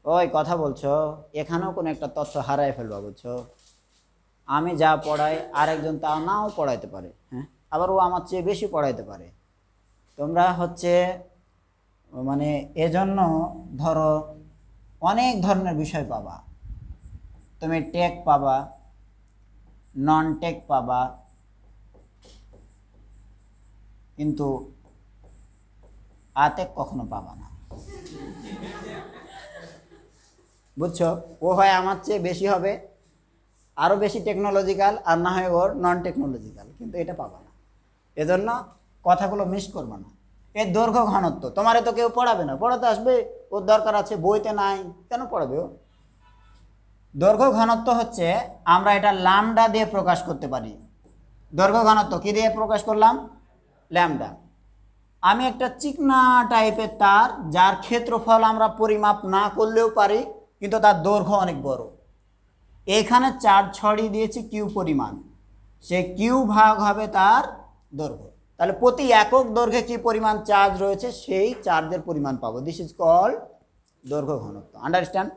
ওই কথা বলছো, এখানেও কোনো একটা তথ্য হারায় ফেলবা, বুঝছো? আমি যা পড়াই আরেকজন তা নাও পড়াইতে পারে, হ্যাঁ, আবার ও আমার চেয়ে বেশি পড়াইতে পারে। তোমরা হচ্ছে মানে এজন্য ধরো অনেক ধরনের বিষয় পাবা। তুমি টেক পাবা, নন টেক পাবা, কিন্তু আতেক কখনো পাবা না, বুঝছো? ও হয় আমার চেয়ে বেশি হবে, আরও বেশি টেকনোলজিক্যাল, আর না হয় ওর নন টেকনোলজিক্যাল, কিন্তু এটা পাবা না। এজন্য কথাগুলো মিস করবা না। এর দৈর্ঘ্য ঘনত্ব তোমারে তো কেউ পড়াবে না, পড়াতে আসবে ওর দরকার আছে, বইতে নাই, কেন পড়াবে ও? দৈর্ঘ্য ঘনত্ব হচ্ছে আমরা এটা ল্যামডা দিয়ে প্রকাশ করতে পারি। দৈর্ঘ্য ঘনত্ব কি দিয়ে প্রকাশ করলাম? ল্যামডা। আমি একটা চিকনা টাইপের তার, যার ক্ষেত্রফল আমরা পরিমাপ না করলেও পারি, কিন্তু তার দৈর্ঘ্য অনেক বড়। এখানে চার্জ ছড়িয়ে দিয়েছি কিউ পরিমাণ, সে কিউ ভাগ হবে তার দৈর্ঘ্য। তাহলে প্রতি একক দৈর্ঘ্যে কি পরিমাণ চার্জ রয়েছে সেই চার্জের পরিমাণ পাবো। দিস ইজ কল্ড দৈর্ঘ্য ঘনত্ব। আন্ডারস্ট্যান্ড?